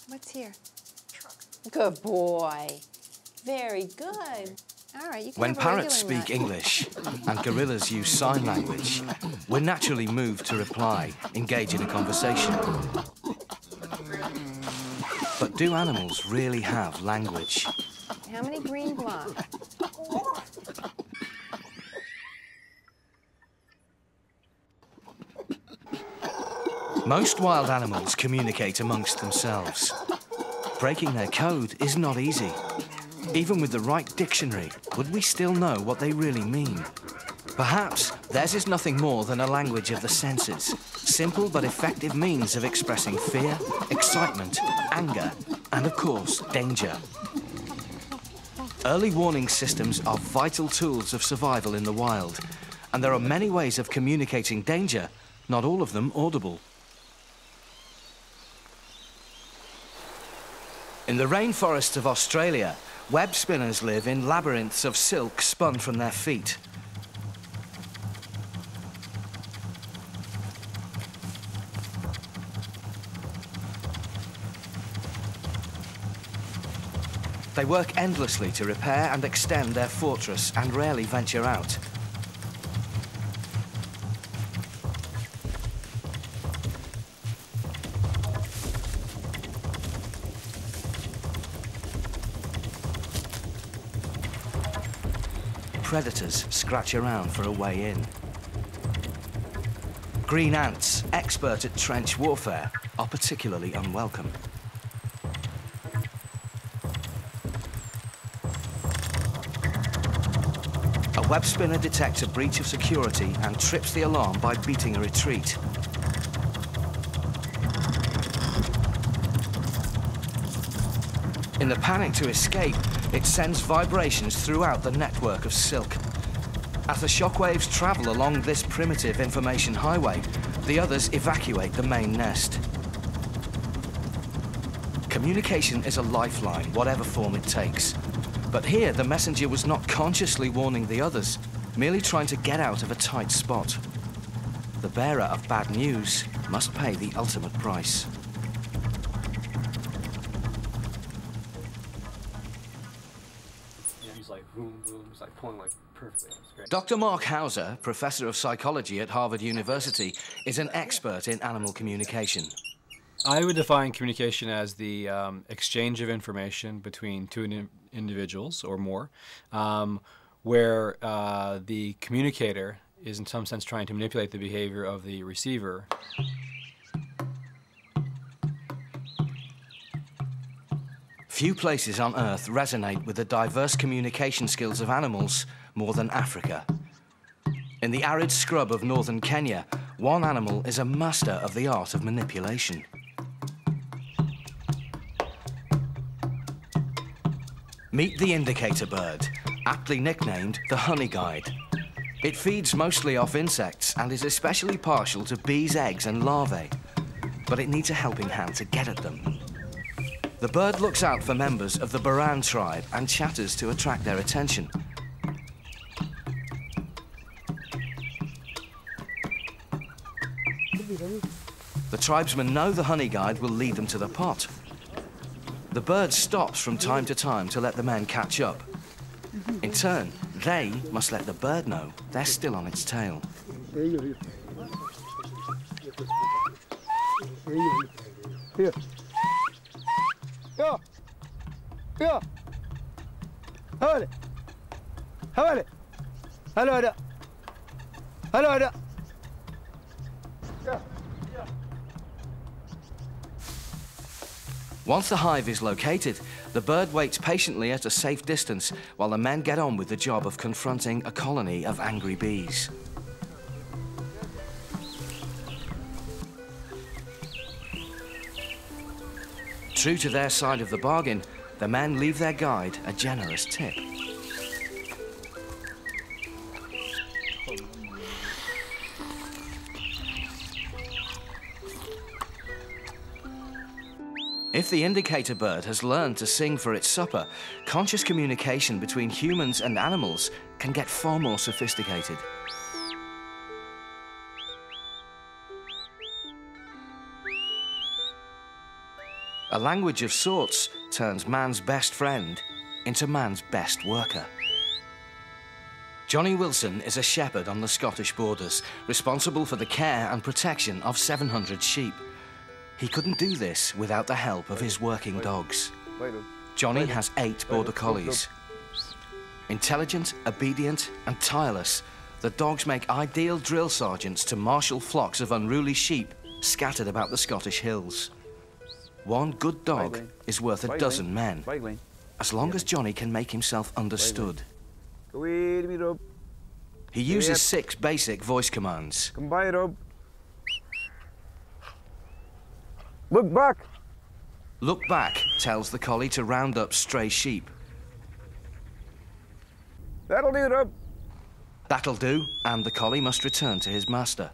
What's here? Good boy. Very good. All right, you can When have a parrots regular speak nut. English and gorillas use sign language, we're naturally moved to reply, engage in a conversation. But do animals really have language? How many green blocks? Most wild animals communicate amongst themselves. Breaking their code is not easy. Even with the right dictionary, would we still know what they really mean? Perhaps theirs is nothing more than a language of the senses, simple but effective means of expressing fear, excitement, anger, and of course, danger. Early warning systems are vital tools of survival in the wild, and there are many ways of communicating danger, not all of them audible. In the rainforests of Australia, web spinners live in labyrinths of silk spun from their feet. They work endlessly to repair and extend their fortress and rarely venture out. Predators scratch around for a way in. Green ants, expert at trench warfare, are particularly unwelcome. A web spinner detects a breach of security and trips the alarm by beating a retreat. In the panic to escape, it sends vibrations throughout the network of silk. As the shockwaves travel along this primitive information highway, the others evacuate the main nest. Communication is a lifeline, whatever form it takes. But here, the messenger was not consciously warning the others, merely trying to get out of a tight spot. The bearer of bad news must pay the ultimate price. He's like boom, boom. He's like pulling like perfectly. It's great. Dr. Mark Hauser, professor of psychology at Harvard University, is an expert in animal communication. I would define communication as the exchange of information between two individuals or more, where the communicator is in some sense trying to manipulate the behavior of the receiver. Few places on Earth resonate with the diverse communication skills of animals more than Africa. In the arid scrub of northern Kenya, one animal is a master of the art of manipulation. Meet the indicator bird, aptly nicknamed the honey guide. It feeds mostly off insects and is especially partial to bees' eggs and larvae, but it needs a helping hand to get at them. The bird looks out for members of the Baran tribe and chatters to attract their attention. The tribesmen know the honey guide will lead them to the pot. The bird stops from time to time to let the men catch up. In turn, they must let the bird know they're still on its tail. Here. Go. Go. Hadi. Hadi. Hello there. Hello there. Once the hive is located, the bird waits patiently at a safe distance while the men get on with the job of confronting a colony of angry bees. True to their side of the bargain, the men leave their guide a generous tip. If the indicator bird has learned to sing for its supper, conscious communication between humans and animals can get far more sophisticated. A language of sorts turns man's best friend into man's best worker. Johnny Wilson is a shepherd on the Scottish borders, responsible for the care and protection of 700 sheep. He couldn't do this without the help of his working dogs. Johnny has 8 border collies. Intelligent, obedient, and tireless, the dogs make ideal drill sergeants to marshal flocks of unruly sheep scattered about the Scottish hills. One good dog is worth a dozen men, as long as Johnny can make himself understood. He uses 6 basic voice commands. Come by, Rob. Look back. Look back tells the collie to round up stray sheep. That'll do, Rob. That'll do, and the collie must return to his master.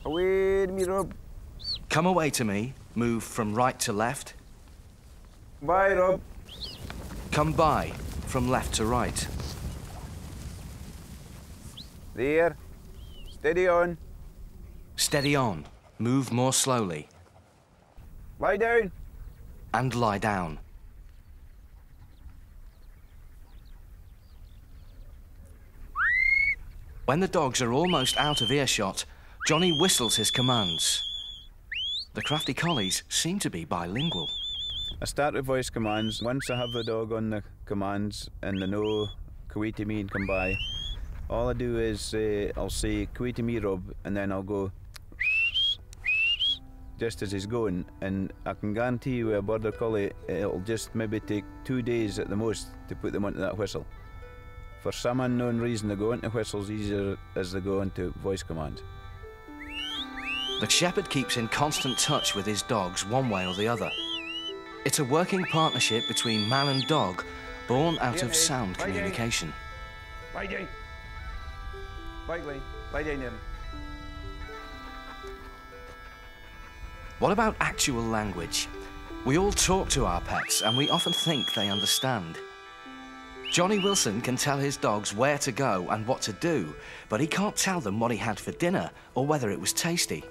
Away to me, Rob. Come away to me, move from right to left. Bye, Rob. Come by, from left to right. There. Steady on. Steady on, move more slowly. Lie down. And lie down. When the dogs are almost out of earshot, Johnny whistles his commands. The crafty collies seem to be bilingual. I start with voice commands. Once I have the dog on the commands and they know "Kuwait to me" and come by, all I do is I'll say "Kuwait to me, Rob," and then I'll go just as he's going. And I can guarantee you with a border collie, it'll just maybe take 2 days at the most to put them onto that whistle. For some unknown reason, they go into whistles easier as they go into voice commands. The shepherd keeps in constant touch with his dogs one way or the other. It's a working partnership between man and dog, born out of sound communication. Lie down. Lie down there. What about actual language? We all talk to our pets and we often think they understand. Johnny Wilson can tell his dogs where to go and what to do, but he can't tell them what he had for dinner or whether it was tasty.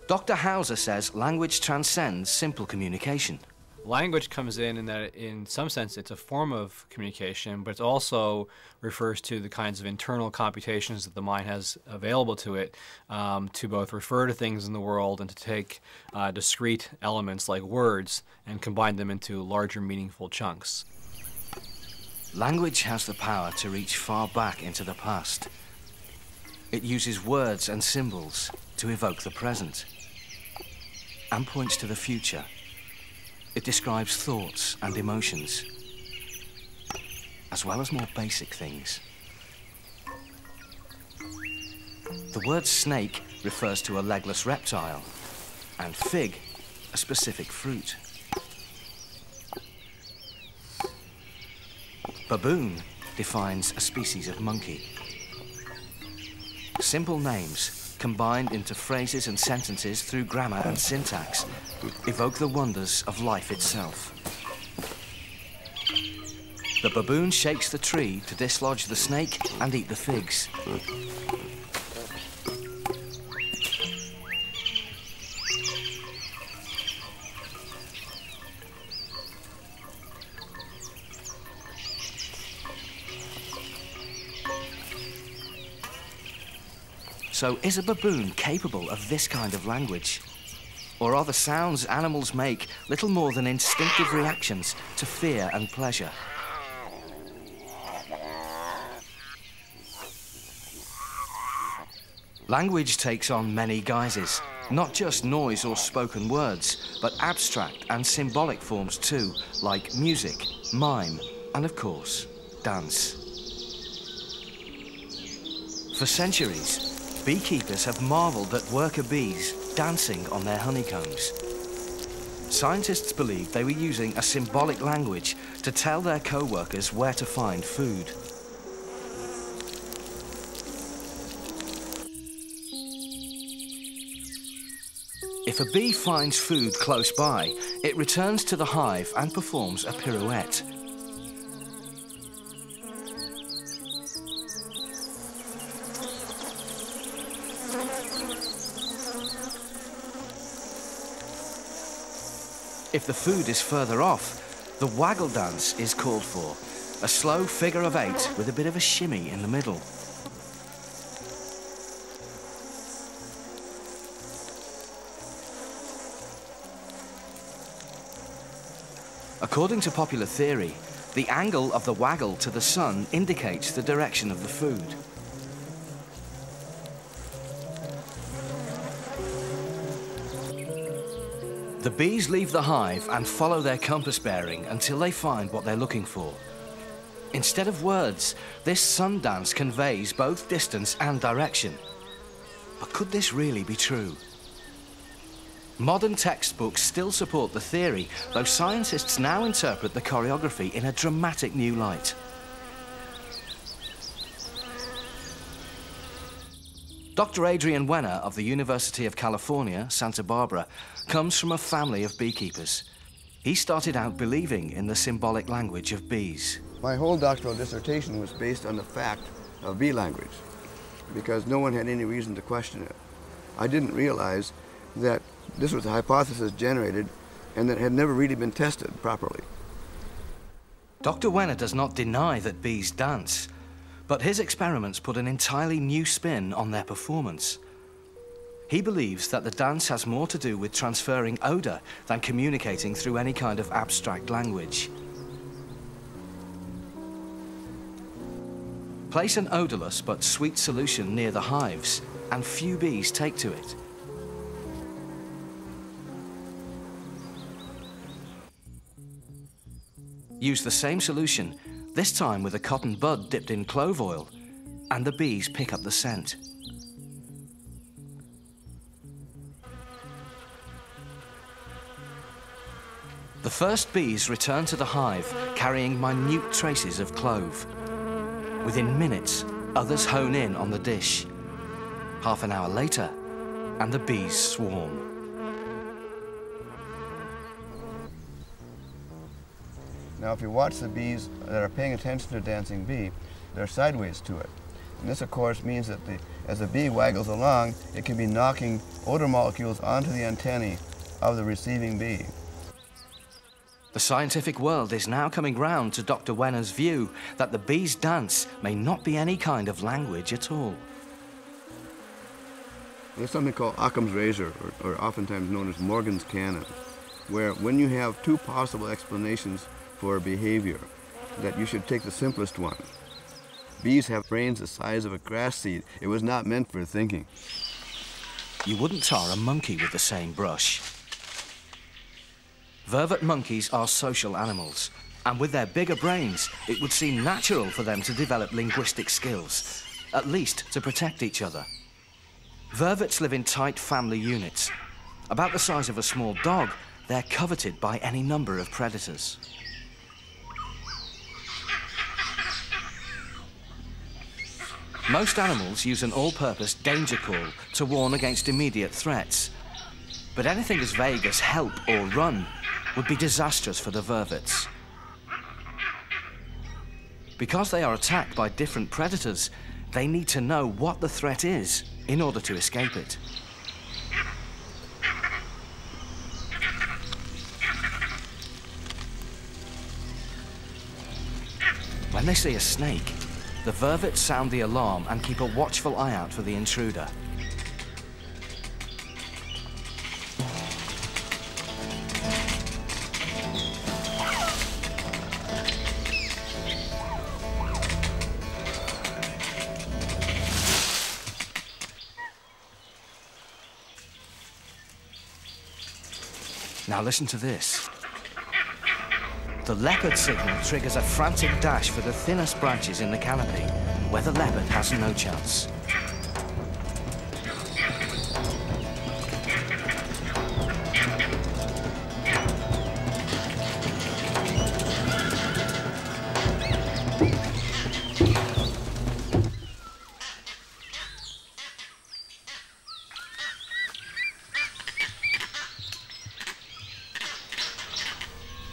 Dr. Hauser says language transcends simple communication. Language comes in that, in some sense, it's a form of communication, but it also refers to the kinds of internal computations that the mind has available to it to both refer to things in the world and to take discrete elements like words and combine them into larger, meaningful chunks. Language has the power to reach far back into the past. It uses words and symbols to evoke the present and points to the future. It describes thoughts and emotions, as well as more basic things. The word snake refers to a legless reptile, and fig, a specific fruit. Baboon defines a species of monkey. Simple names, combined into phrases and sentences through grammar and syntax, evoke the wonders of life itself. The baboon shakes the tree to dislodge the snake and eat the figs. So is a baboon capable of this kind of language? Or are the sounds animals make little more than instinctive reactions to fear and pleasure? Language takes on many guises, not just noise or spoken words, but abstract and symbolic forms too, like music, mime, and of course, dance. For centuries, beekeepers have marveled at worker bees dancing on their honeycombs. Scientists believe they were using a symbolic language to tell their co-workers where to find food. If a bee finds food close by, it returns to the hive and performs a pirouette. If the food is further off, the waggle dance is called for, a slow figure of 8 with a bit of a shimmy in the middle. According to popular theory, the angle of the waggle to the sun indicates the direction of the food. The bees leave the hive and follow their compass bearing until they find what they're looking for. Instead of words, this sun dance conveys both distance and direction. But could this really be true? Modern textbooks still support the theory, though scientists now interpret the choreography in a dramatic new light. Dr. Adrian Wenner of the University of California, Santa Barbara, comes from a family of beekeepers. He started out believing in the symbolic language of bees. My whole doctoral dissertation was based on the fact of bee language, because no one had any reason to question it. I didn't realize that this was a hypothesis generated and that had never really been tested properly. Dr. Wenner does not deny that bees dance, but his experiments put an entirely new spin on their performance. He believes that the dance has more to do with transferring odor than communicating through any kind of abstract language. Place an odorless but sweet solution near the hives, and few bees take to it. Use the same solution, this time with a cotton bud dipped in clove oil, and the bees pick up the scent. The first bees return to the hive carrying minute traces of clove. Within minutes, others hone in on the dish. Half an hour later, and the bees swarm. Now, if you watch the bees that are paying attention to a dancing bee, they're sideways to it. And this, of course, means that as the bee waggles along, it can be knocking odor molecules onto the antennae of the receiving bee. The scientific world is now coming round to Dr. Wenner's view that the bee's dance may not be any kind of language at all. There's something called Occam's razor, or oftentimes known as Morgan's canon, where when you have two possible explanations for behavior, that you should take the simplest one. Bees have brains the size of a grass seed. It was not meant for thinking. You wouldn't tar a monkey with the same brush. Vervet monkeys are social animals, and with their bigger brains, it would seem natural for them to develop linguistic skills, at least to protect each other. Vervets live in tight family units. About the size of a small dog, they're coveted by any number of predators. Most animals use an all-purpose danger call to warn against immediate threats. But anything as vague as help or run would be disastrous for the vervets. Because they are attacked by different predators, they need to know what the threat is in order to escape it. When they see a snake, the vervets sound the alarm and keep a watchful eye out for the intruder. Now listen to this. The leopard signal triggers a frantic dash for the thinnest branches in the canopy, where the leopard has no chance.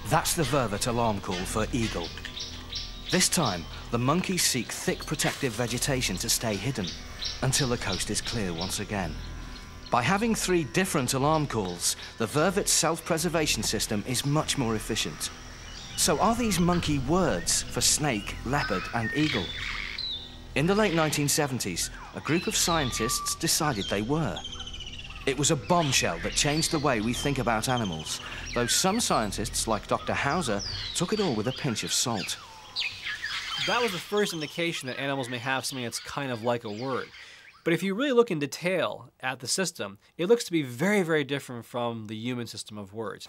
That's the vervet alarm call for eagle. This time, the monkeys seek thick protective vegetation to stay hidden until the coast is clear once again. By having 3 different alarm calls, the vervet's self-preservation system is much more efficient. So are these monkey words for snake, leopard, and eagle? In the late 1970s, a group of scientists decided they were. It was a bombshell that changed the way we think about animals, though some scientists, like Dr. Hauser, took it all with a pinch of salt. That was the first indication that animals may have something that's kind of like a word. But if you really look in detail at the system, it looks to be very, very different from the human system of words.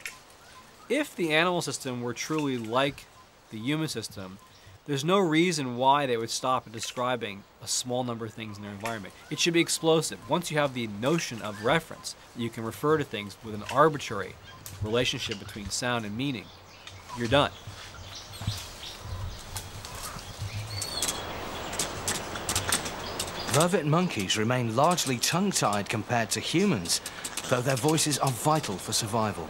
If the animal system were truly like the human system, there's no reason why they would stop at describing a small number of things in their environment. It should be explosive. Once you have the notion of reference, you can refer to things with an arbitrary relationship between sound and meaning. You're done. Vervet monkeys remain largely tongue-tied compared to humans, though their voices are vital for survival.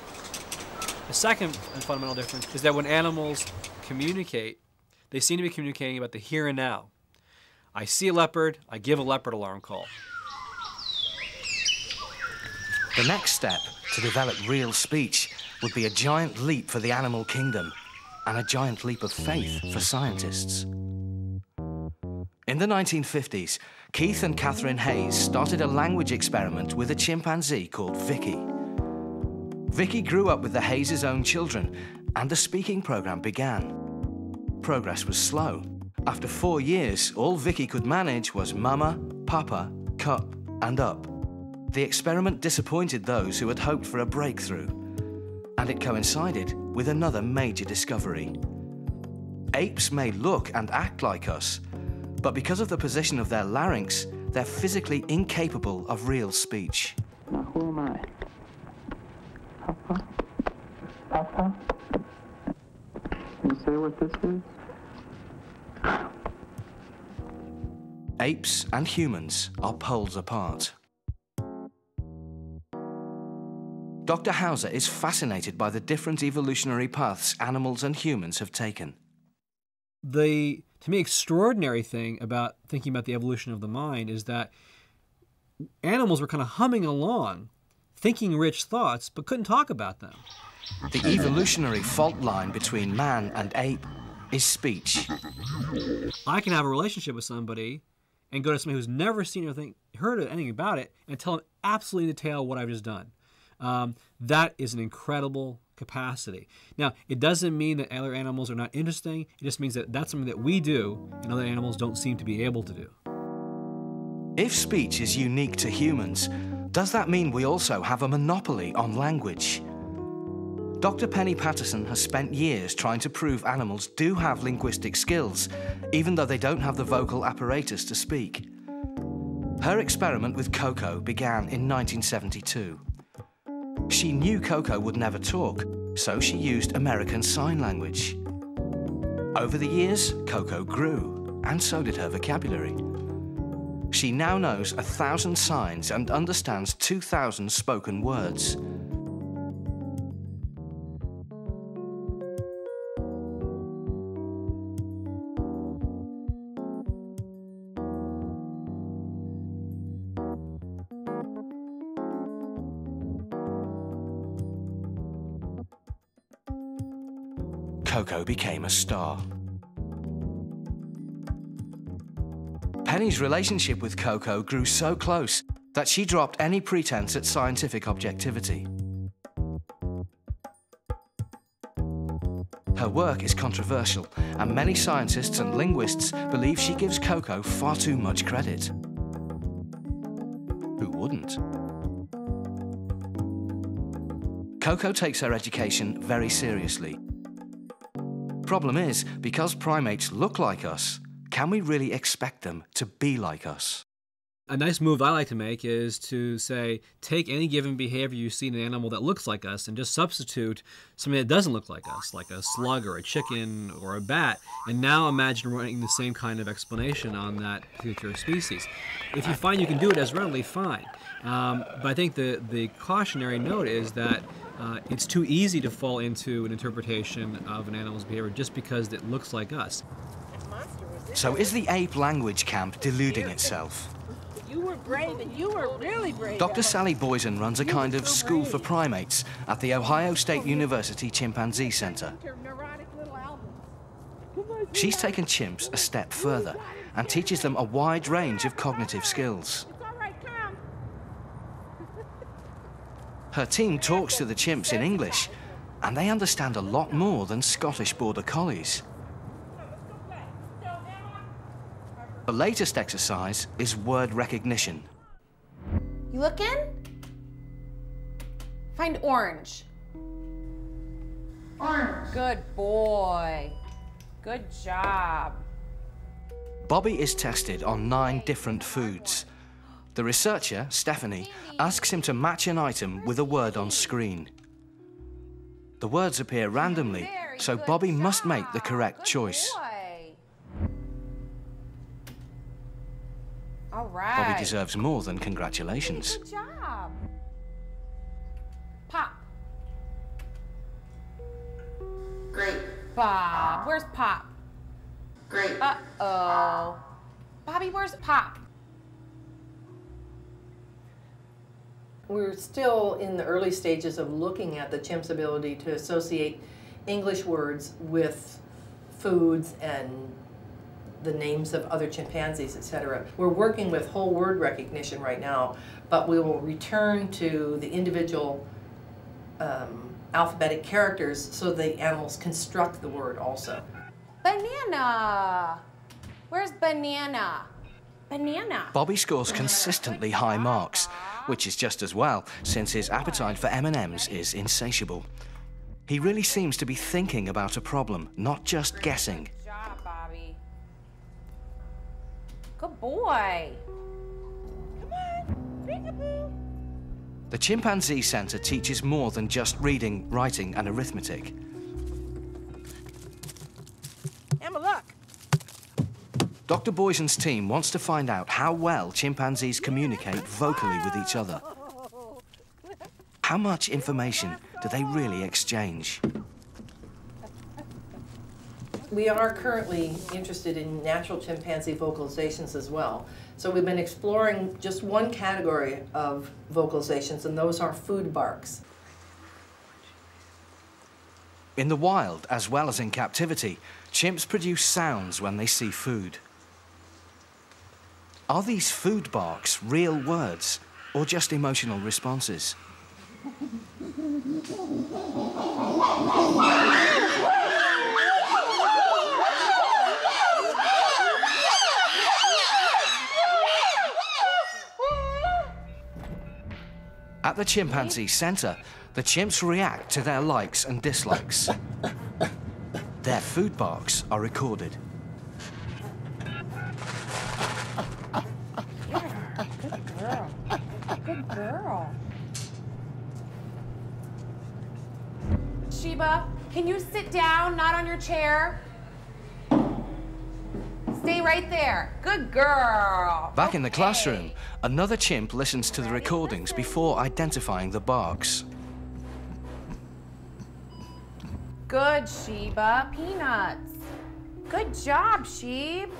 The second and fundamental difference is that when animals communicate, they seem to be communicating about the here and now. I see a leopard, I give a leopard alarm call. The next step to develop real speech would be a giant leap for the animal kingdom and a giant leap of faith for scientists. In the 1950s, Keith and Catherine Hayes started a language experiment with a chimpanzee called Vicky. Vicky grew up with the Hayes' own children, and the speaking program began. Progress was slow. After 4 years, all Vicky could manage was mama, papa, cup, and up. The experiment disappointed those who had hoped for a breakthrough, and it coincided with another major discovery. Apes may look and act like us, but because of the position of their larynx, they're physically incapable of real speech. Now, who am I? Papa? Papa? Can you say what this is? Apes and humans are poles apart. Dr. Hauser is fascinated by the different evolutionary paths animals and humans have taken. The, to me, extraordinary thing about thinking about the evolution of the mind is that animals were kind of humming along, thinking rich thoughts, but couldn't talk about them. The evolutionary fault line between man and ape is speech. I can have a relationship with somebody and go to somebody who's never seen or heard anything about it and tell them absolutely in detail what I've just done. That is an incredible capacity. Now, it doesn't mean that other animals are not interesting. It just means that that's something that we do and other animals don't seem to be able to do. If speech is unique to humans, does that mean we also have a monopoly on language? Dr. Penny Patterson has spent years trying to prove animals do have linguistic skills, even though they don't have the vocal apparatus to speak. Her experiment with Coco began in 1972. She knew Coco would never talk, so she used American Sign Language. Over the years, Coco grew, and so did her vocabulary. She now knows 1,000 signs and understands 2,000 spoken words. Coco became a star. Penny's relationship with Coco grew so close that she dropped any pretense at scientific objectivity. Her work is controversial, and many scientists and linguists believe she gives Coco far too much credit. Who wouldn't? Coco takes her education very seriously. Problem is, because primates look like us, can we really expect them to be like us? A nice move I like to make is to say, take any given behavior you see in an animal that looks like us and just substitute something that doesn't look like us, like a slug or a chicken or a bat, and now imagine running the same kind of explanation on that particular species. If you find you can do it as readily, fine. But I think the cautionary note is that it's too easy to fall into an interpretation of an animal's behavior just because it looks like us. So is the ape language camp deluding itself? You were brave, and you were really brave. Dr. Sally Boysen runs a kind of school for primates at the Ohio State University Chimpanzee Center. She's taken chimps a step further and teaches them a wide range of cognitive skills. Her team talks to the chimps in English, and they understand a lot more than Scottish Border Collies. The latest exercise is word recognition. You looking? Find orange. Orange. Good boy. Good job. Bobby is tested on 9 different foods. The researcher, Stephanie, asks him to match an item with a word on screen. The words appear randomly, so Bobby must make the correct choice. All right. Bobby deserves more than congratulations. Good job. Pop. Great. Bob, where's Pop? Great. Uh-oh. Bobby, where's Pop? We're still in the early stages of looking at the chimp's ability to associate English words with foods and the names of other chimpanzees, etc. We're working with whole word recognition right now, but we will return to the individual alphabetic characters so the animals construct the word also. Banana. Where's banana? Banana. Bobby scores consistently high marks, which is just as well, since his appetite for M&Ms is insatiable. He really seems to be thinking about a problem, not just guessing. Good job, Bobby. Good boy. Come on, peekaboo. The Chimpanzee Center teaches more than just reading, writing, and arithmetic. Emma, look. Dr. Boysen's team wants to find out how well chimpanzees communicate vocally with each other. How much information do they really exchange? We are currently interested in natural chimpanzee vocalizations as well. So we've been exploring just one category of vocalizations, and those are food barks. In the wild, as well as in captivity, chimps produce sounds when they see food. Are these food barks real words, or just emotional responses? At the Chimpanzee Center, the chimps react to their likes and dislikes. Their food barks are recorded. Good girl. Good girl. Sheba, can you sit down, not on your chair? Stay right there. Good girl. Back in the classroom, another chimp listens to the recordings before identifying the barks. Good, Sheba. Peanuts. Good job, Sheba.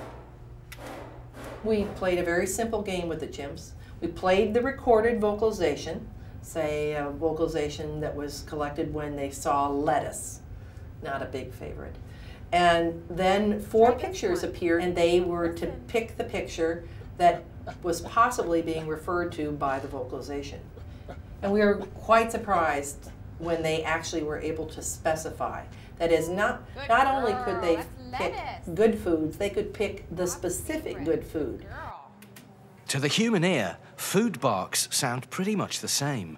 We played a very simple game with the chimps. We played the recorded vocalization, say a vocalization that was collected when they saw lettuce, not a big favorite. And then 4 pictures appeared, and they were to pick the picture that was possibly being referred to by the vocalization. And we were quite surprised when they actually were able to specify. That is, not only could they pick good foods, they could pick the specific good food. To the human ear, food barks sound pretty much the same.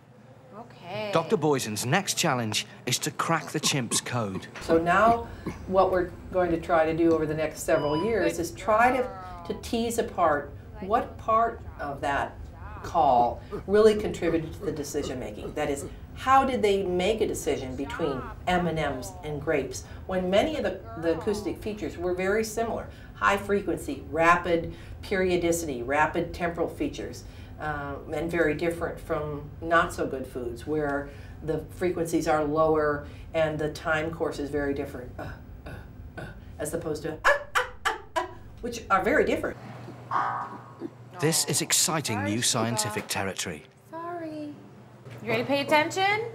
Okay. Dr. Boysen's next challenge is to crack the chimp's code. So now what we're going to try to do over the next several years is try to tease apart what part of that call really contributed to the decision making. That is, how did they make a decision between M&Ms and grapes when many of the acoustic features were very similar? High frequency, rapid periodicity, rapid temporal features, and very different from not so good foods where the frequencies are lower and the time course is very different, as opposed to which are very different. This is exciting new scientific territory. Sorry. You ready to pay attention?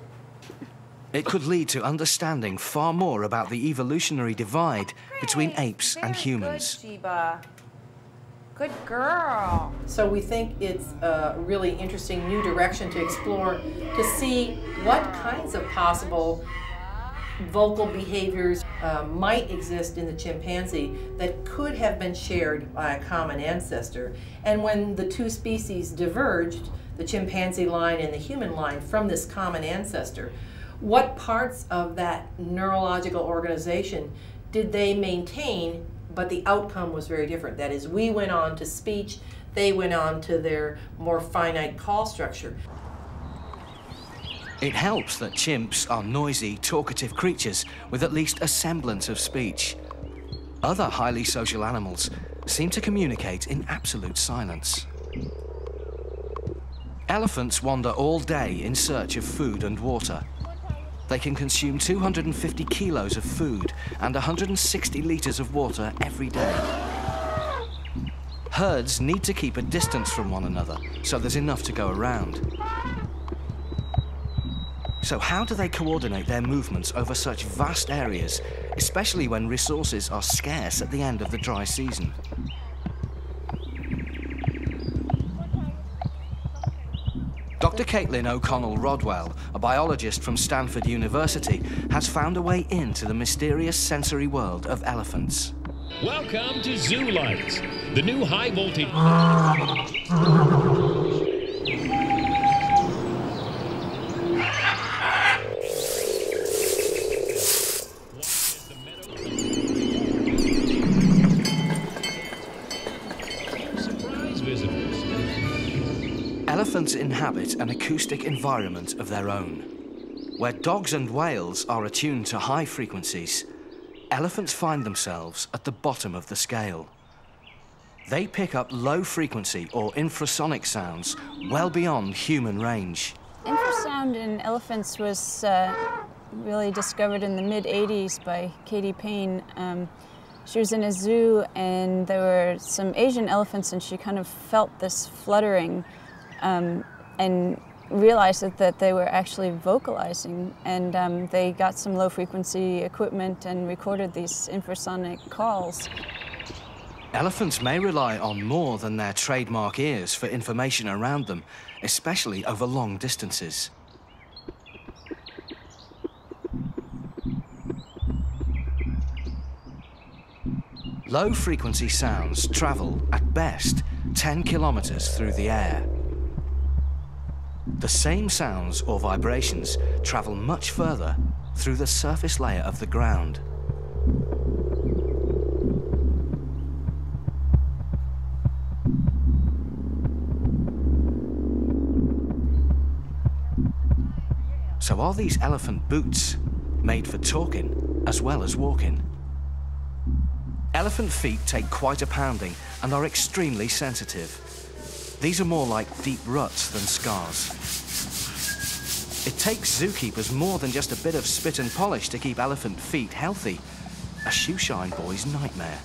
It could lead to understanding far more about the evolutionary divide between apes and humans. Good, Sheba. Good girl. So we think it's a really interesting new direction to explore to see what kinds of possible vocal behaviors might exist in the chimpanzee that could have been shared by a common ancestor. And when the two species diverged, the chimpanzee line and the human line, from this common ancestor, what parts of that neurological organization did they maintain, but the outcome was very different? That is, we went on to speech, they went on to their more finite call structure. It helps that chimps are noisy, talkative creatures with at least a semblance of speech. Other highly social animals seem to communicate in absolute silence. Elephants wander all day in search of food and water. They can consume 250 kilos of food and 160 liters of water every day. Herds need to keep a distance from one another, so there's enough to go around. So how do they coordinate their movements over such vast areas, especially when resources are scarce at the end of the dry season? Dr. Caitlin O'Connell-Rodwell, a biologist from Stanford University, has found a way into the mysterious sensory world of elephants. Welcome to Zoo Lights, the new high voltage... Elephants inhabit an acoustic environment of their own. Where dogs and whales are attuned to high frequencies, elephants find themselves at the bottom of the scale. They pick up low frequency or infrasonic sounds well beyond human range. Infrasound in elephants was really discovered in the mid-'80s by Katie Payne. She was in a zoo and there were some Asian elephants and she kind of felt this fluttering and realized that they were actually vocalizing, and they got some low-frequency equipment and recorded these infrasonic calls. Elephants may rely on more than their trademark ears for information around them, especially over long distances. Low-frequency sounds travel, at best, 10 kilometers through the air. The same sounds or vibrations travel much further through the surface layer of the ground. So are these elephant boots made for talking as well as walking? Elephant feet take quite a pounding and are extremely sensitive. These are more like deep ruts than scars. It takes zookeepers more than just a bit of spit and polish to keep elephant feet healthy. A shoeshine boy's nightmare.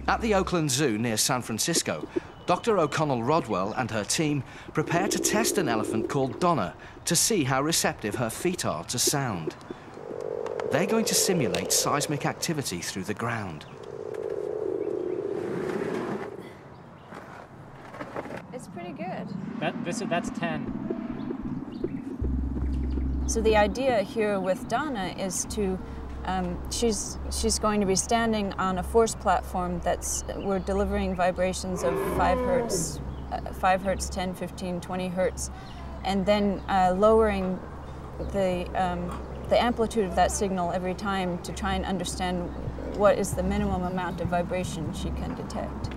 At the Oakland Zoo near San Francisco, Dr. O'Connell-Rodwell and her team prepare to test an elephant called Donna to see how receptive her feet are to sound. They're going to simulate seismic activity through the ground. It's pretty good. That's 10. So the idea here with Donna is to, she's going to be standing on a force platform we're delivering vibrations of 5 hertz 5 hertz, 10, 15, 20 hertz, and then lowering the amplitude of that signal every time to try and understand what is the minimum amount of vibration she can detect.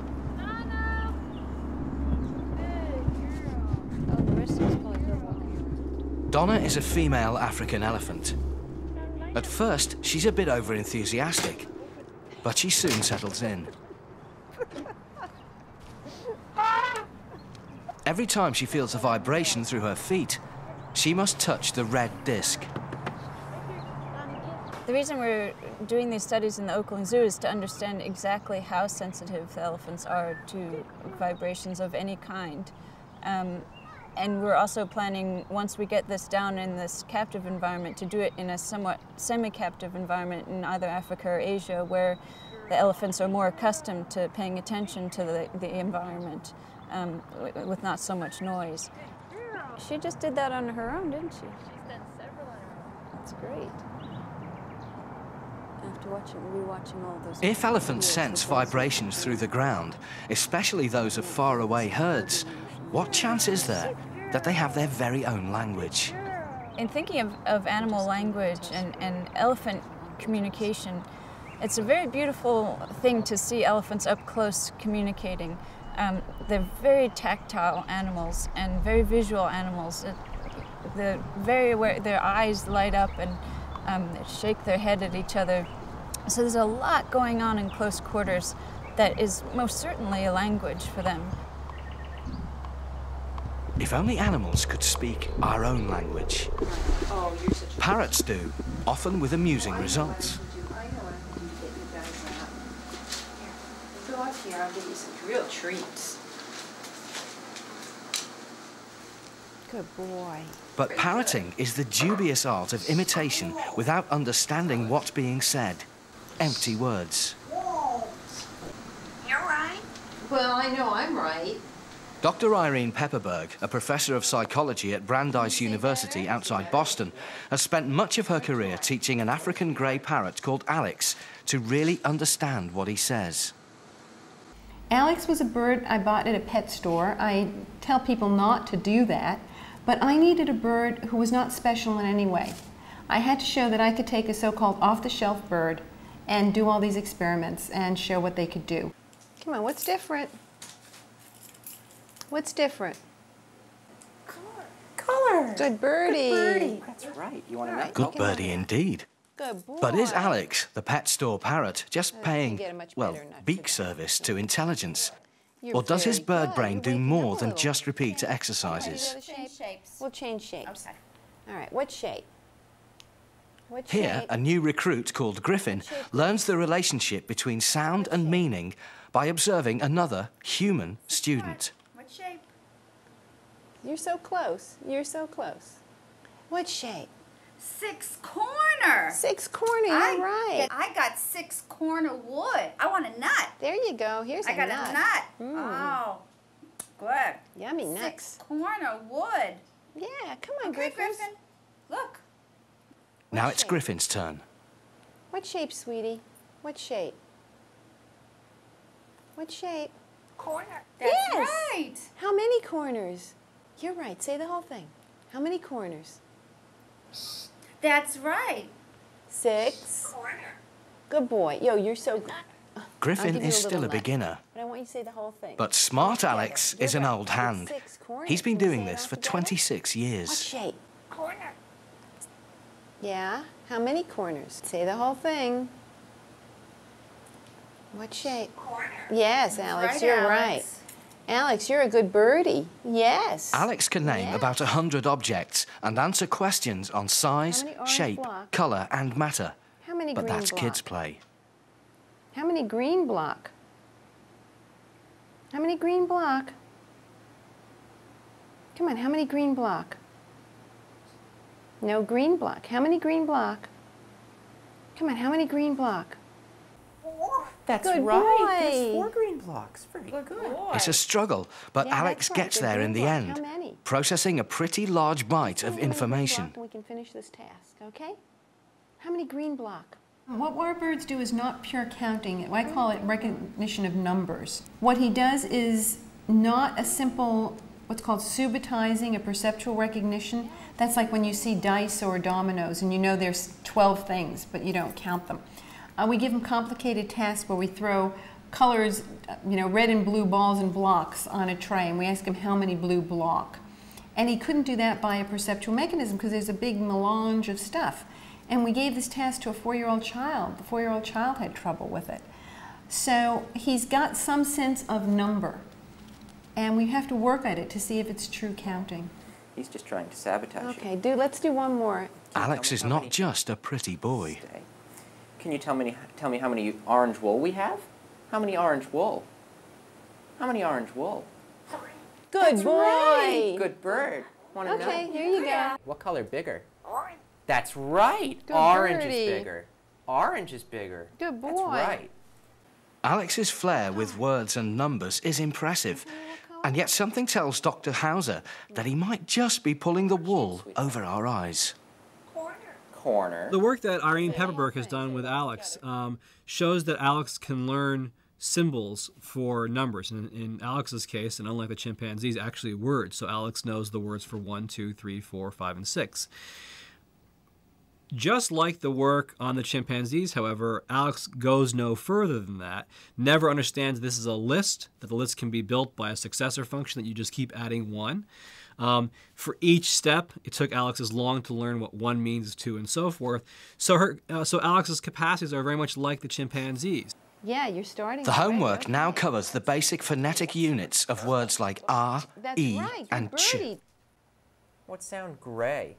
Donna is a female African elephant. At first, she's a bit over-enthusiastic, but she soon settles in. Every time she feels a vibration through her feet, she must touch the red disc. The reason we're doing these studies in the Oakland Zoo is to understand exactly how sensitive the elephants are to vibrations of any kind. And we're also planning, once we get this down in this captive environment, to do it in a somewhat semi-captive environment in either Africa or Asia, where the elephants are more accustomed to paying attention to the environment with not so much noise. She just did that on her own, didn't she? She's done several on her own. That's great. After rewatching all those. If elephants sense vibrations through the ground, especially those of faraway herds, what chance is there that they have their very own language? In thinking of animal language and elephant communication, it's a very beautiful thing to see elephants up close communicating. They're very tactile animals and very visual animals. They're very aware, their eyes light up and they shake their head at each other. So there's a lot going on in close quarters that is most certainly a language for them. If only animals could speak our own language. Parrots do, often with amusing results. Go up here, I'll give you some real treats. Good boy. But parroting is the dubious art of imitation without understanding what's being said. Empty words. You're right. Well, I know I'm right. Dr. Irene Pepperberg, a professor of psychology at Brandeis University outside Boston, has spent much of her career teaching an African grey parrot called Alex to really understand what he says. Alex was a bird I bought at a pet store. I tell people not to do that, but I needed a bird who was not special in any way. I had to show that I could take a so-called off-the-shelf bird and do all these experiments and show what they could do. Come on, what's different? What's different? Color. Good birdie. Good birdie. That's right. You want to know? Good birdie indeed. Good boy. But is Alex, the pet store parrot, just paying, get a much well, better nut beak service to intelligence? You're Or does his very bird good. brain You're do waking more up a than little. just repeat exercises? Change shapes. We'll change shapes. Okay. All right, what shape? What Here, shape? a new recruit called Griffin learns the relationship between sound and meaning by observing another human student. What shape? You're so close. You're so close. What shape? 6 corner. 6 corner, you're right. I got 6 corner wood. I want a nut. There you go. Here's I got nut. a nut. Mm. Oh, good. Yummy nuts. 6 corner wood. Yeah, come on, Okay, Griffin. Griffin. Look. Now it's Griffin's turn. What shape, sweetie? What shape? What shape? Corner. That's yes. right. How many corners? You're right. Say the whole thing. How many corners? That's right. 6. Corner. Good boy. Yo, you're so good. Griffin is still a beginner. But I want you to say the whole thing. But smart Alex is an old hand. 6 corners. He's been Can you doing say it this all for together? 26 What years. shape? Corner. Yeah. How many corners? Say the whole thing. What shape? Corner. Yes, Alex, right, you're Alex. right. Alex, you're a good birdie. Yes. Alex can name about 100 objects and answer questions on size, How many orange shape, block? colour and matter. How many But green that's block? kids' play. How many green block? How many green block? Come on, how many green block? No green block. How many green block? Come on, how many green block? That's Good right. boy. There's 4 green blocks. Very good. It's a struggle, but Yeah, Alex that's right. gets Good there in green the block. end, How many? processing a pretty large bite Tell of me how many green information. block and we can finish this task, okay? How many green block? What warbirds do is not pure counting. I call it recognition of numbers. What he does is not a simple, what's called subitizing, a perceptual recognition. That's like when you see dice or dominoes and you know there's 12 things, but you don't count them. We give them complicated tasks where we throw colors, red and blue balls and blocks on a tray, and we ask him how many blue block. And he couldn't do that by a perceptual mechanism because there's a big melange of stuff. And we gave this task to a 4-year-old child. The 4-year-old child had trouble with it. So he's got some sense of number. And we have to work at it to see if it's true counting. He's just trying to sabotage you. Okay, let's do one more. Alex is not just a pretty boy. Can you tell me how many orange wool we have? How many orange wool? How many orange wool? Good boy. Right. Good bird. Wanna know? Okay, here you go. What color bigger? Orange. That's right. Good Orange birdie. is bigger. Orange is bigger. Good boy. That's right. Alex's flair with words and numbers is impressive, and yet something tells Dr. Hauser that he might just be pulling the wool over our eyes. Corner. The work that Irene Pepperberg has done with Alex shows that Alex can learn symbols for numbers. In Alex's case, and unlike the chimpanzees, actually words. So Alex knows the words for 1, 2, 3, 4, 5, and 6. Just like the work on the chimpanzees, however, Alex goes no further than that, never understands this is a list, that the list can be built by a successor function that you just keep adding 1. For each step, it took Alex as long to learn what 1 means, 2, and so forth. So Alex's capacities are very much like the chimpanzees. Yeah, you're starting. The homework now covers the basic phonetic units of words like R, E, and Ch. What sound gray?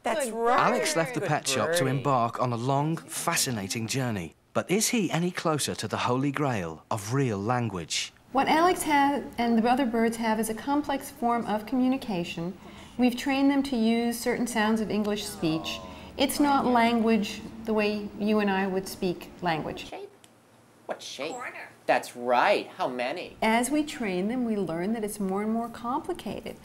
That's right. Alex left the Good pet shop to birdie. embark on a long, fascinating journey. But is he any closer to the holy grail of real language? What Alex has and the other birds have is a complex form of communication. We've trained them to use certain sounds of English speech. It's not language the way you and I would speak language. What shape? That's right. How many? As we train them, we learn that it's more and more complicated.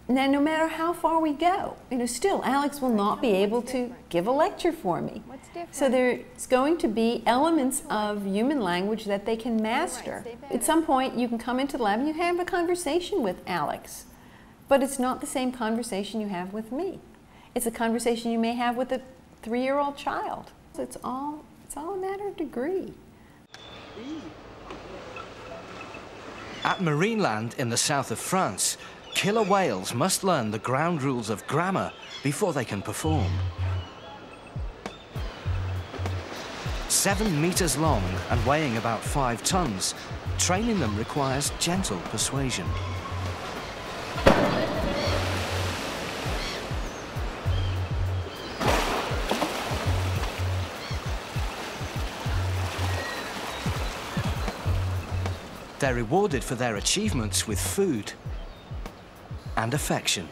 Now, no matter how far we go, still Alex will not be able to give a lecture for me. So there's going to be elements of human language that they can master. At some point, you can come into the lab and you have a conversation with Alex, but it's not the same conversation you have with me. It's a conversation you may have with a 3-year-old child. So it's all a matter of degree. At Marineland in the south of France, killer whales must learn the ground rules of grammar before they can perform. 7 meters long and weighing about 5 tons, training them requires gentle persuasion. They're rewarded for their achievements with food and affection.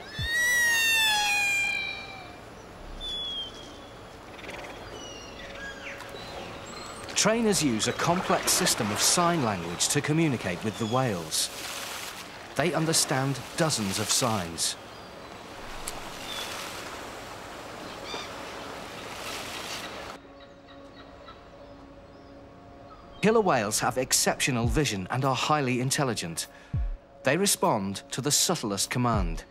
Trainers use a complex system of sign language to communicate with the whales. They understand dozens of signs. Killer whales have exceptional vision and are highly intelligent. They respond to the subtlest command.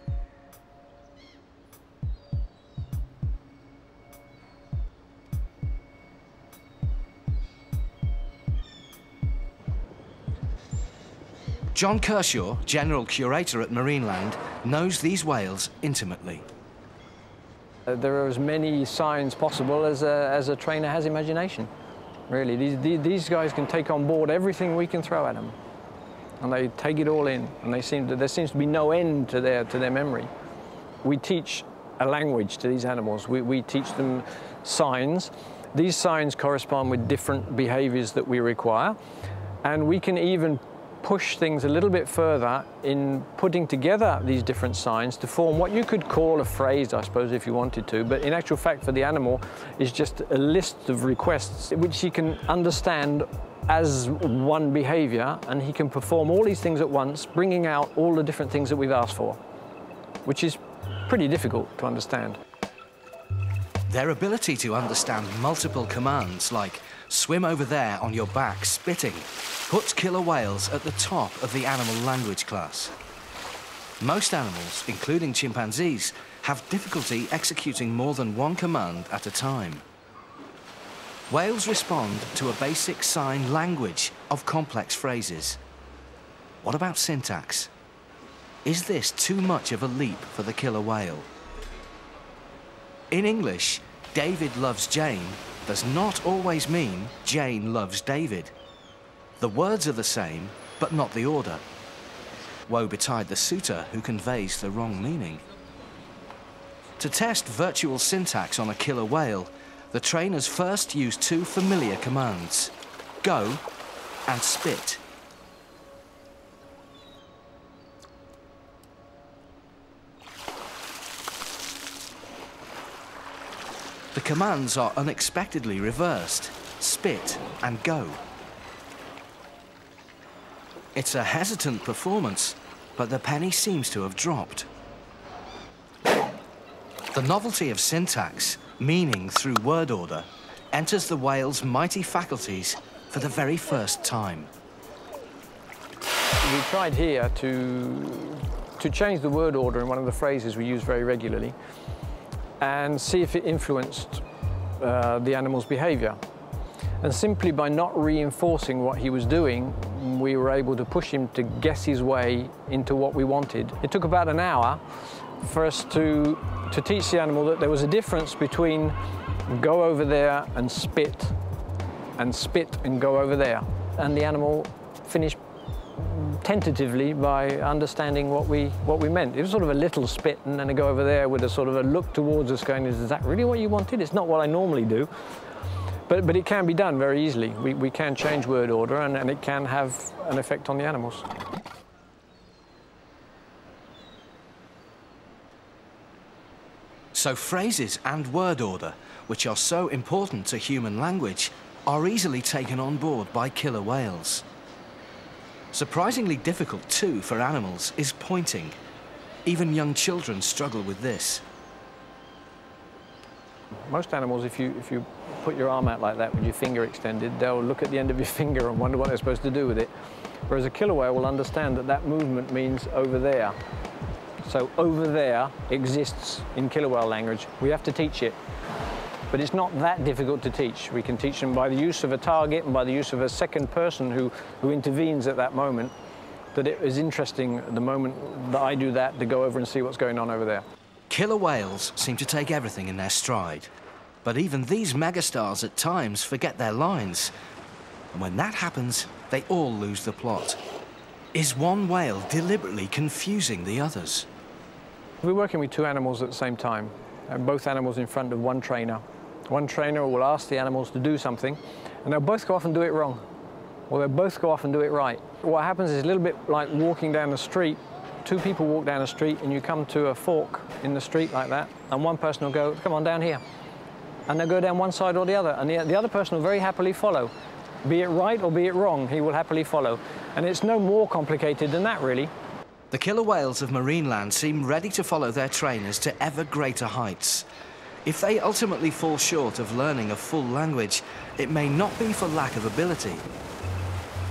John Kershaw, General Curator at Marineland, knows these whales intimately. There are as many signs possible as a trainer has imagination. Really, these guys can take on board everything we can throw at them, and they take it all in. And there seems to be no end to their memory. We teach a language to these animals. We teach them signs. These signs correspond with different behaviors that we require, and we can even push things a little bit further in putting together these different signs to form what you could call a phrase, I suppose, if you wanted to, but in actual fact for the animal is just a list of requests which he can understand as one behavior, and he can perform all these things at once, bringing out all the different things that we've asked for, which is pretty difficult to understand. Their ability to understand multiple commands like swim over there on your back spitting puts killer whales at the top of the animal language class. Most animals, including chimpanzees, have difficulty executing more than one command at a time. Whales respond to a basic sign language of complex phrases. What about syntax? Is this too much of a leap for the killer whale? In English, David loves Jane does not always mean Jane loves David. The words are the same, but not the order. Woe betide the suitor who conveys the wrong meaning. To test virtual syntax on a killer whale, the trainers first use two familiar commands, go and spit. The commands are unexpectedly reversed, spit and go. It's a hesitant performance, but the penny seems to have dropped. The novelty of syntax, meaning through word order, enters the whale's mighty faculties for the very first time. We tried here to change the word order in one of the phrases we use very regularly and see if it influenced the animal's behavior. And simply by not reinforcing what he was doing, we were able to push him to guess his way into what we wanted. It took about an hour for us to teach the animal that there was a difference between go over there and spit and go over there. And the animal finished tentatively by understanding what we meant. It was sort of a little spit and then a go over there with a sort of a look towards us going, is that really what you wanted? It's not what I normally do. But it can be done very easily. We can change word order and it can have an effect on the animals. So phrases and word order, which are so important to human language, are easily taken on board by killer whales. Surprisingly difficult too for animals is pointing. Even young children struggle with this. Most animals, if you put your arm out like that with your finger extended, they'll look at the end of your finger and wonder what they're supposed to do with it. Whereas a killer whale will understand that that movement means over there. So over there exists in killer whale language. We have to teach it. But it's not that difficult to teach. We can teach them by the use of a target and by the use of a second person who intervenes at that moment, that it is interesting at the moment that I do that to go over and see what's going on over there. Killer whales seem to take everything in their stride. But even these megastars at times forget their lines. And when that happens, they all lose the plot. Is one whale deliberately confusing the others? We're working with two animals at the same time, and both animals in front of one trainer. One trainer will ask the animals to do something, and they'll both go off and do it wrong, or they'll both go off and do it right. What happens is a little bit like walking down the street. Two people walk down the street and you come to a fork in the street like that, and one person will go, come on, down here. And they'll go down one side or the other, and the other person will very happily follow. Be it right or be it wrong, he will happily follow. And it's no more complicated than that, really. The killer whales of marine land seem ready to follow their trainers to ever greater heights. If they ultimately fall short of learning a full language, it may not be for lack of ability.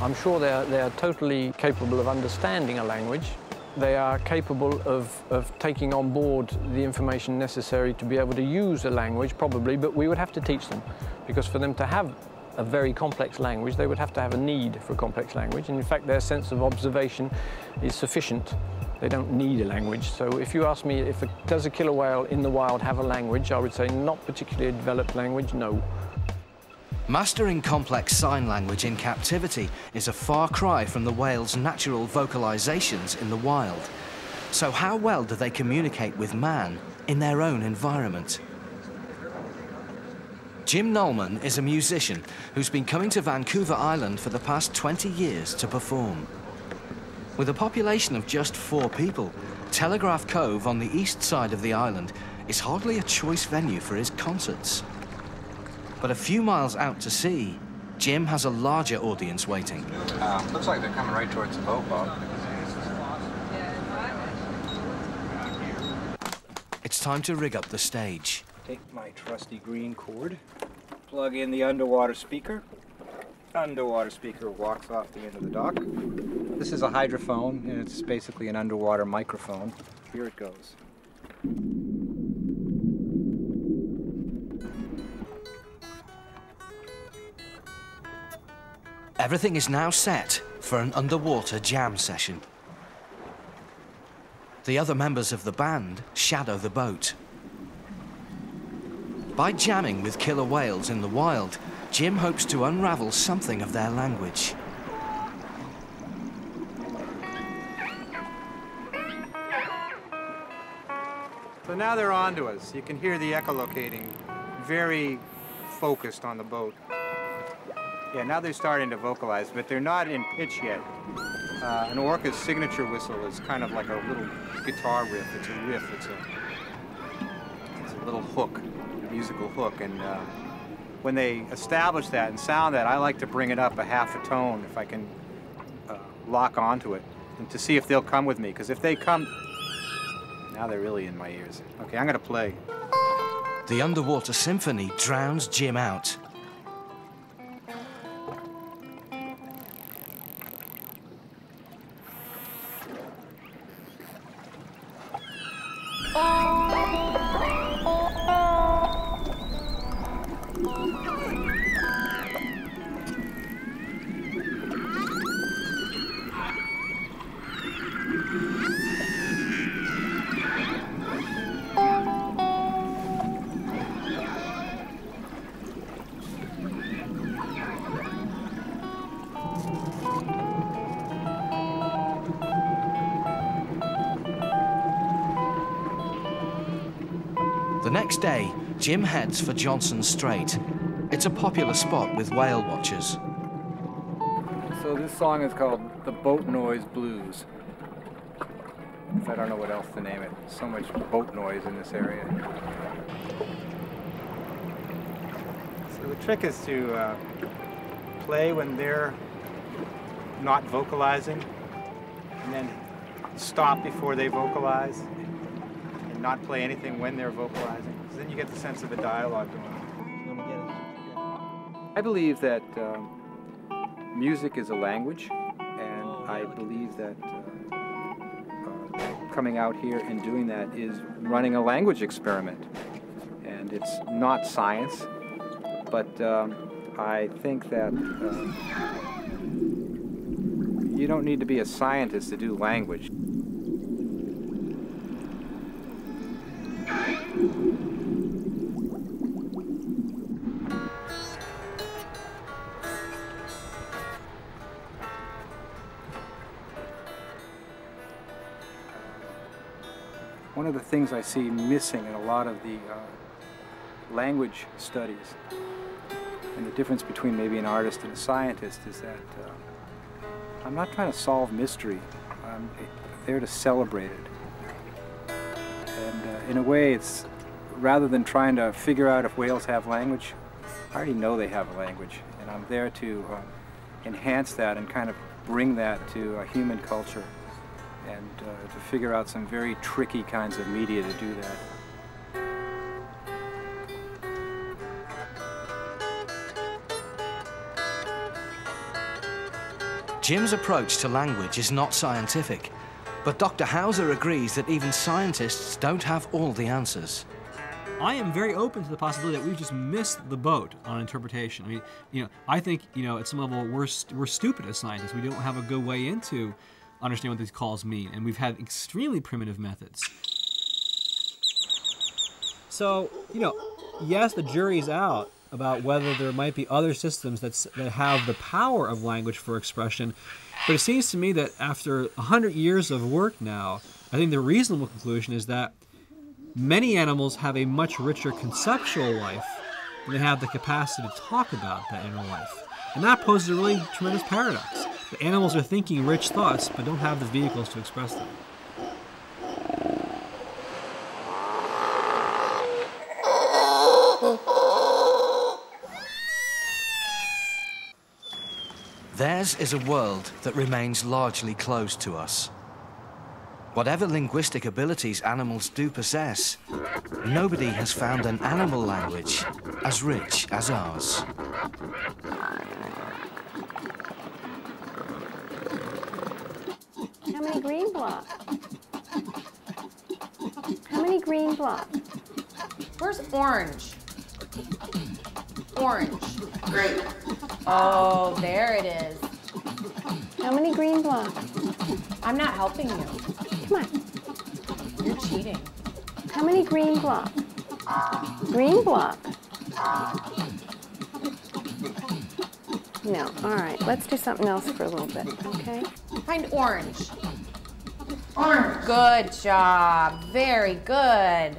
I'm sure they're totally capable of understanding a language. They are capable of taking on board the information necessary to be able to use a language, probably, but we would have to teach them. Because for them to have a very complex language, they would have to have a need for a complex language. And in fact, their sense of observation is sufficient. They don't need a language. So if you ask me, does a killer whale in the wild have a language, I would say not particularly a developed language, no. Mastering complex sign language in captivity is a far cry from the whale's natural vocalizations in the wild. So how well do they communicate with man in their own environment? Jim Nolman is a musician who's been coming to Vancouver Island for the past 20 years to perform. With a population of just 4 people, Telegraph Cove on the east side of the island is hardly a choice venue for his concerts. But a few miles out to sea, Jim has a larger audience waiting. Looks like they're coming right towards the boat, Bob. It's time to rig up the stage. Take my trusty green cord. Plug in the underwater speaker. Underwater speaker walks off the end of the dock. This is a hydrophone, and it's basically an underwater microphone. Here it goes. Everything is now set for an underwater jam session. The other members of the band shadow the boat. By jamming with killer whales in the wild, Jim hopes to unravel something of their language. So now they're on to us. You can hear the echolocating, very focused on the boat. Yeah, now they're starting to vocalize, but they're not in pitch yet. An orca's signature whistle is kind of like a little guitar riff. It's a riff. It's a little hook, a musical hook. And when they establish that and sound that, I like to bring it up a half a tone if I can lock onto it, and to see if they'll come with me. Because if they come, now they're really in my ears. Okay, I'm going to play. The underwater symphony drowns Jim out. The next day, Jim heads for Johnson Strait. It's a popular spot with whale watchers. So this song is called The Boat Noise Blues. I don't know what else to name it. So much boat noise in this area. So the trick is to play when they're not vocalizing, and then stop before they vocalize, and not play anything when they're vocalizing. So then you get the sense of the dialogue going on. I believe that music is a language, and I believe that coming out here and doing that is running a language experiment. And it's not science, but I think that you don't need to be a scientist to do language. One of the things I see missing in a lot of the language studies, and the difference between maybe an artist and a scientist, is that I'm not trying to solve mystery. I'm there to celebrate it. And in a way, it's rather than trying to figure out if whales have language, I already know they have a language, and I'm there to enhance that and kind of bring that to a human culture, and to figure out some very tricky kinds of media to do that. Jim's approach to language is not scientific, but Dr. Hauser agrees that even scientists don't have all the answers. I am very open to the possibility that we've just missed the boat on interpretation. I mean, I think, at some level we're stupid as scientists. We don't have a good way into understanding what these calls mean, and we've had extremely primitive methods. So, yes, the jury's out about whether there might be other systems that have the power of language for expression, but it seems to me that after 100 years of work now, I think the reasonable conclusion is that many animals have a much richer conceptual life than they have the capacity to talk about that inner life. And that poses a really tremendous paradox. The animals are thinking rich thoughts, but don't have the vehicles to express them. Theirs is a world that remains largely closed to us. Whatever linguistic abilities animals do possess, nobody has found an animal language as rich as ours. How many green blocks? How many green blocks? Where's orange? Orange. Great. Oh, there it is. How many green blocks? I'm not helping you. Come on. You're cheating. How many green blocks? Green block. No, all right. Let's do something else for a little bit, okay? Find orange. Orange. Good job. Very good.